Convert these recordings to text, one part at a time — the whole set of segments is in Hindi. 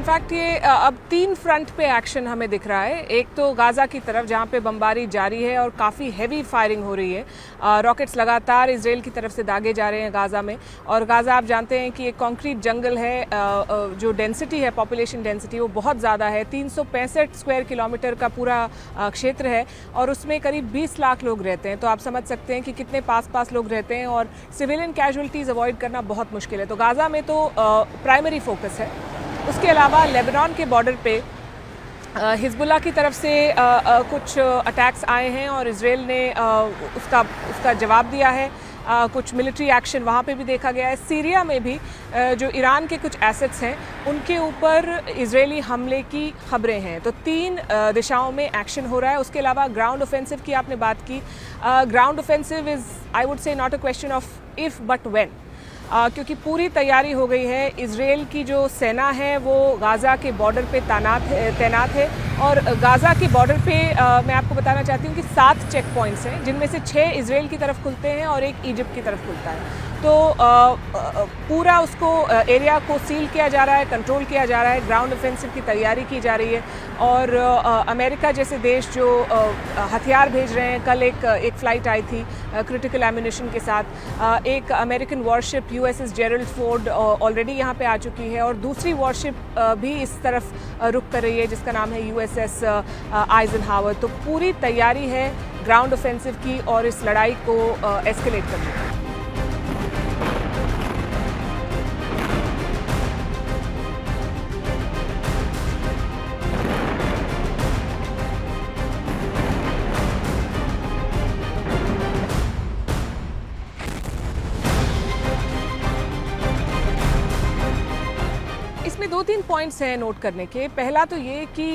इनफैक्ट ये अब 3 फ्रंट पे एक्शन हमें दिख रहा है। एक तो गाज़ा की तरफ जहाँ पे बमबारी जारी है और काफ़ी हैवी फायरिंग हो रही है। रॉकेट्स लगातार इजराइल की तरफ से दागे जा रहे हैं गाज़ा में। और गाज़ा आप जानते हैं कि एक कंक्रीट जंगल है, जो डेंसिटी है, पॉपुलेशन डेंसिटी, वो बहुत ज़्यादा है। 365 स्क्वायर किलोमीटर का पूरा क्षेत्र है और उसमें करीब 20 लाख लोग रहते हैं। तो आप समझ सकते हैं कि कितने पास लोग रहते हैं और सिविलियन कैजुअलिटीज़ अवॉइड करना बहुत मुश्किल है। तो गाज़ा में तो प्राइमरी फोकस है। उसके अलावा लेबनान के बॉर्डर पे हिजबुल्लाह की तरफ से कुछ अटैक्स आए हैं और इजराइल ने उसका जवाब दिया है। कुछ मिलिट्री एक्शन वहाँ पे भी देखा गया है। सीरिया में भी जो ईरान के कुछ एसेट्स हैं उनके ऊपर इजरायली हमले की खबरें हैं। तो 3 दिशाओं में एक्शन हो रहा है। उसके अलावा ग्राउंड ऑफेंसिव की आपने बात की। Ground offensive is, I would say, not a question of if but when, क्योंकि पूरी तैयारी हो गई है। इजराइल की जो सेना है वो गाज़ा के बॉर्डर पे तैनात है और गाज़ा के बॉर्डर पे मैं आपको बताना चाहती हूँ कि 7 चेक पॉइंट्स हैं, जिनमें से 6 इजराइल की तरफ खुलते हैं और एक इजिप्ट की तरफ खुलता है। तो पूरा उसको एरिया को सील किया जा रहा है, कंट्रोल किया जा रहा है, ग्राउंड ऑफेंसिव की तैयारी की जा रही है। और अमेरिका जैसे देश जो हथियार भेज रहे हैं, कल एक फ़्लाइट आई थी क्रिटिकल एम्यूनिशन के साथ। एक American worship USS Gerald Ford already यहाँ पे आ चुकी है और दूसरी वॉरशिप भी इस तरफ रुक कर रही है, जिसका नाम है USS आइजनहावर। तो पूरी तैयारी है ग्राउंड ऑफेंसिव की और इस लड़ाई को एस्केलेट करने की। इसमें 2-3 पॉइंट्स हैं नोट करने के। पहला तो ये कि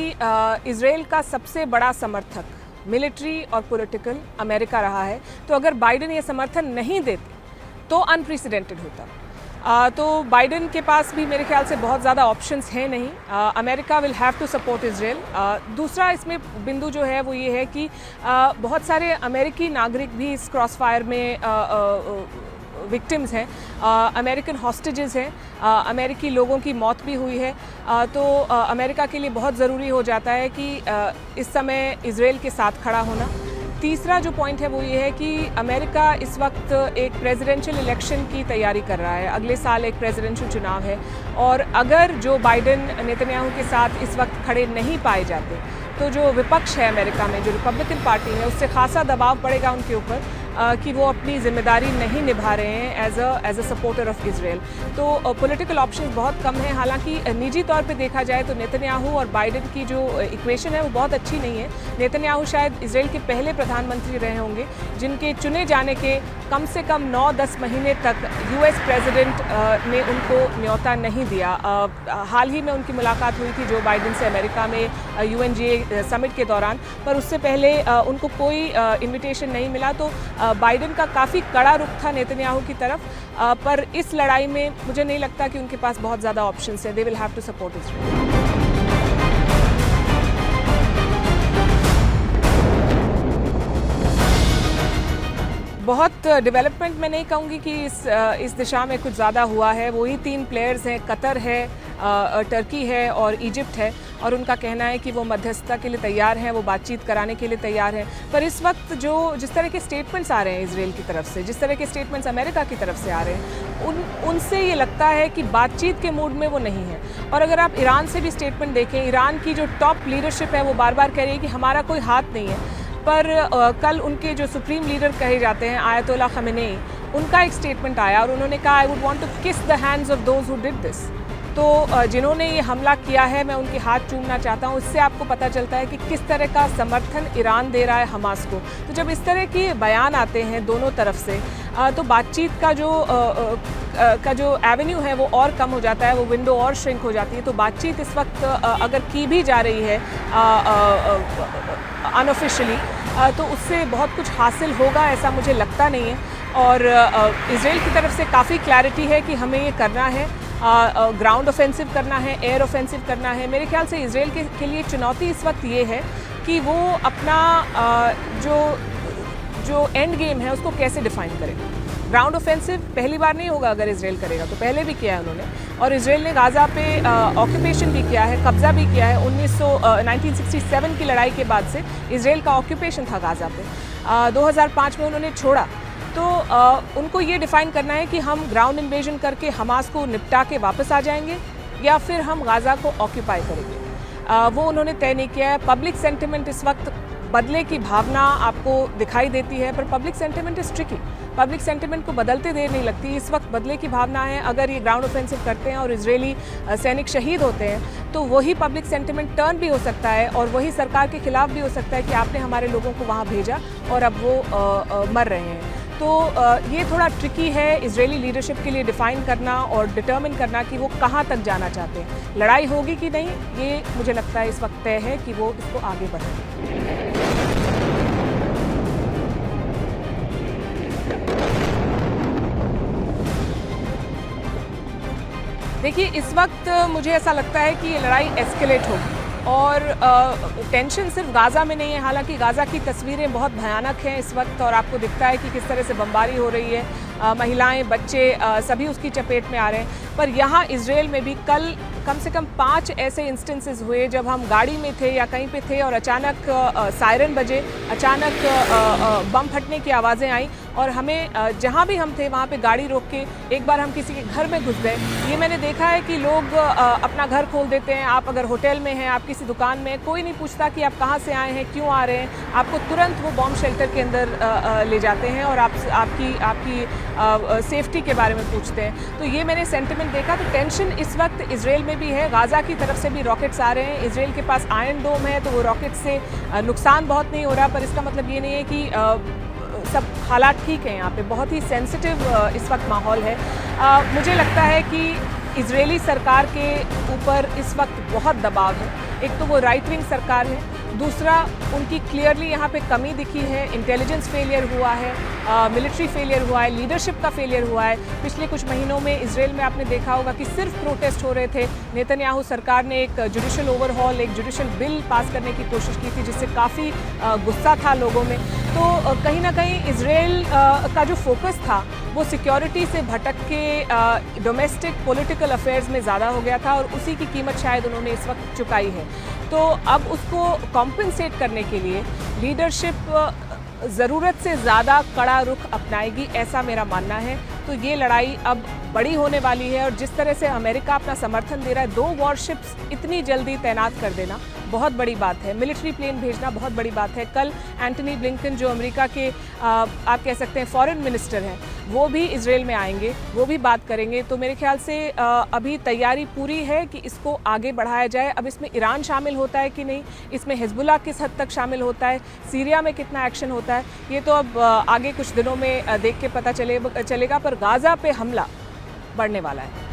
इजराइल का सबसे बड़ा समर्थक मिलिट्री और पॉलिटिकल अमेरिका रहा है। तो अगर बाइडेन ये समर्थन नहीं देते तो अनप्रेसिडेंटेड होता। तो बाइडेन के पास भी मेरे ख्याल से बहुत ज़्यादा ऑप्शंस हैं नहीं। America will have to support Israel. दूसरा इसमें बिंदु जो है वो ये है कि बहुत सारे अमेरिकी नागरिक भी इस क्रॉस फायर में विक्टिम्स हैं, अमेरिकन हॉस्टेजेस हैं, अमेरिकी लोगों की मौत भी हुई है। तो अमेरिका के लिए बहुत ज़रूरी हो जाता है कि इस समय इजराइल के साथ खड़ा होना। तीसरा जो पॉइंट है वो ये है कि अमेरिका इस वक्त एक प्रेसिडेंशियल इलेक्शन की तैयारी कर रहा है। अगले साल एक प्रेसिडेंशियल चुनाव है और अगर जो बाइडेन नेतन्याहू के साथ इस वक्त खड़े नहीं पाए जाते तो जो विपक्ष है अमेरिका में, जो रिपब्लिकन पार्टी है, उससे खासा दबाव पड़ेगा उनके ऊपर कि वो अपनी जिम्मेदारी नहीं निभा रहे हैं as a supporter of Israel. तो पॉलिटिकल ऑप्शंस बहुत कम हैं। हालांकि निजी तौर पे देखा जाए तो नेतन्याहू और बाइडेन की जो इक्वेशन है वो बहुत अच्छी नहीं है। नेतन्याहू शायद इजराइल के पहले प्रधानमंत्री रहे होंगे जिनके चुने जाने के कम से कम 9-10 महीने तक US प्रेसिडेंट ने उनको न्योता नहीं दिया। हाल ही में उनकी मुलाकात हुई थी जो बाइडेन से अमेरिका में UNGA समिट के दौरान, पर उससे पहले उनको कोई इन्विटेशन नहीं मिला। तो बाइडेन का काफ़ी कड़ा रुख था नेतन्याहू की तरफ, पर इस लड़ाई में मुझे नहीं लगता कि उनके पास बहुत ज़्यादा ऑप्शंस है। They will have to support Israel. बहुत डेवलपमेंट मैं नहीं कहूँगी कि इस दिशा में कुछ ज़्यादा हुआ है। वही 3 प्लेयर्स हैं, कतर है, टर्की है और इजिप्ट है, और उनका कहना है कि वो मध्यस्थता के लिए तैयार हैं, वो बातचीत कराने के लिए तैयार हैं। पर इस वक्त जिस तरह के स्टेटमेंट्स आ रहे हैं इजराइल की तरफ से, जिस तरह के स्टेटमेंट्स अमेरिका की तरफ से आ रहे हैं, उनसे ये लगता है कि बातचीत के मूड में वो नहीं है। और अगर आप ईरान से भी स्टेटमेंट देखें, ईरान की जो टॉप लीडरशिप है वो बार बार कह रही है कि हमारा कोई हाथ नहीं है। पर कल उनके जो सुप्रीम लीडर कहे जाते हैं आयतोल्ला खमेनेई, उनका एक स्टेटमेंट आया और उन्होंने कहा, आई वुड वांट टू किस the hands of those who did this. तो जिन्होंने ये हमला किया है मैं उनके हाथ चूमना चाहता हूँ। इससे आपको पता चलता है कि किस तरह का समर्थन ईरान दे रहा है हमास को। तो जब इस तरह के बयान आते हैं दोनों तरफ से तो बातचीत का जो एवेन्यू है वो और कम हो जाता है, वो विंडो और श्रिंक हो जाती है। तो बातचीत इस वक्त अगर की भी जा रही है अनऑफिशियली, तो उससे बहुत कुछ हासिल होगा ऐसा मुझे लगता नहीं है। और इजराइल की तरफ से काफ़ी क्लैरिटी है कि हमें ये करना है, ग्राउंड ऑफेंसिव करना है, एयर ऑफेंसिव करना है। मेरे ख्याल से इजराइल के लिए चुनौती इस वक्त ये है कि वो अपना जो एंड गेम है उसको कैसे डिफाइन करें। ग्राउंड ऑफेंसिव पहली बार नहीं होगा अगर इसराइल करेगा, तो पहले भी किया है उन्होंने। और इसराइल ने गाज़ा पे ऑक्यूपेशन भी किया है, कब्जा भी किया है। 1967 की लड़ाई के बाद से इसराइल का ऑक्यूपेशन था गाज़ा पे। 2005 में उन्होंने छोड़ा। तो उनको ये डिफ़ाइन करना है कि हम ग्राउंड इन्वेजन करके हमास को निपटा के वापस आ जाएंगे या फिर हम गाज़ा को ऑक्यूपाई करेंगे। वो उन्होंने तय नहीं किया है। पब्लिक सेंटिमेंट इस वक्त बदले की भावना आपको दिखाई देती है, पर public sentiment is tricky. Public sentiment को बदलते देर नहीं लगती। इस वक्त बदले की भावना है। अगर ये ग्राउंड ऑफेंसिव करते हैं और इजरायली सैनिक शहीद होते हैं तो वही पब्लिक सेंटिमेंट टर्न भी हो सकता है और वही सरकार के खिलाफ भी हो सकता है कि आपने हमारे लोगों को वहाँ भेजा और अब वो मर रहे हैं। तो ये थोड़ा ट्रिकी है इजरायली लीडरशिप के लिए डिफ़ाइन करना और डिटर्मिन करना कि वो कहाँ तक जाना चाहते हैं। लड़ाई होगी कि नहीं, ये मुझे लगता है इस वक्त तय है कि वो इसको आगे बढ़ेंगे। देखिए, इस वक्त मुझे ऐसा लगता है कि ये लड़ाई एस्केलेट होगी और टेंशन सिर्फ गाज़ा में नहीं है। हालांकि गाज़ा की तस्वीरें बहुत भयानक हैं इस वक्त और आपको दिखता है कि किस तरह से बमबारी हो रही है। महिलाएं, बच्चे सभी उसकी चपेट में आ रहे हैं। पर यहाँ इजराइल में भी कल कम से कम 5 ऐसे इंस्टेंसेस हुए जब हम गाड़ी में थे या कहीं पे थे और अचानक सायरन बजे, अचानक बम फटने की आवाज़ें आई और हमें जहाँ भी हम थे वहाँ पे गाड़ी रोक के एक बार हम किसी के घर में घुस गए। ये मैंने देखा है कि लोग अपना घर खोल देते हैं। आप अगर होटल में हैं, आप किसी दुकान में, कोई नहीं पूछता कि आप कहाँ से आए हैं, क्यों आ रहे हैं। आपको तुरंत वो बॉम्ब शेल्टर के अंदर ले जाते हैं और आपकी सेफ्टी के बारे में पूछते हैं। तो ये मैंने सेंटिमेंट देखा। तो टेंशन इस वक्त इजराइल में भी है। गाज़ा की तरफ से भी रॉकेट्स आ रहे हैं। इजराइल के पास आयरन डोम है तो वो रॉकेट से नुकसान बहुत नहीं हो रहा, पर इसका मतलब ये नहीं है कि सब हालात ठीक हैं। यहाँ पे बहुत ही सेंसिटिव इस वक्त माहौल है। मुझे लगता है कि इजरायली सरकार के ऊपर इस वक्त बहुत दबाव है। एक तो वो राइट विंग सरकार है, दूसरा उनकी क्लियरली यहाँ पे कमी दिखी है। इंटेलिजेंस फेलियर हुआ है, मिलिट्री फेलियर हुआ है, लीडरशिप का फेलियर हुआ है। पिछले कुछ महीनों में इजराइल में आपने देखा होगा कि सिर्फ प्रोटेस्ट हो रहे थे। नेतन्याहू सरकार ने एक जुडिशल ओवरहॉल, एक जुडिशल बिल पास करने की कोशिश की थी जिससे काफ़ी गुस्सा था लोगों में। तो कहीं ना कहीं इजराइल का जो फोकस था वो सिक्योरिटी से भटक के डोमेस्टिक पॉलिटिकल अफेयर्स में ज़्यादा हो गया था और उसी की कीमत शायद उन्होंने इस वक्त चुकाई है। तो अब उसको कॉम्पनसेट करने के लिए लीडरशिप ज़रूरत से ज़्यादा कड़ा रुख अपनाएगी, ऐसा मेरा मानना है। तो ये लड़ाई अब बड़ी होने वाली है और जिस तरह से अमेरिका अपना समर्थन दे रहा है, 2 वॉरशिप्स इतनी जल्दी तैनात कर देना बहुत बड़ी बात है। मिलिट्री प्लेन भेजना बहुत बड़ी बात है। कल एंटनी ब्लिंकन जो अमेरिका के आप कह सकते हैं फॉरेन मिनिस्टर हैं, वो भी इजराइल में आएंगे, वो भी बात करेंगे। तो मेरे ख्याल से अभी तैयारी पूरी है कि इसको आगे बढ़ाया जाए। अब इसमें ईरान शामिल होता है कि नहीं, इसमें हिजबुल्लाह किस हद तक शामिल होता है, सीरिया में कितना एक्शन होता है, ये तो अब आगे कुछ दिनों में देख के पता चलेगा। पर गाज़ा पे हमला बढ़ने वाला है।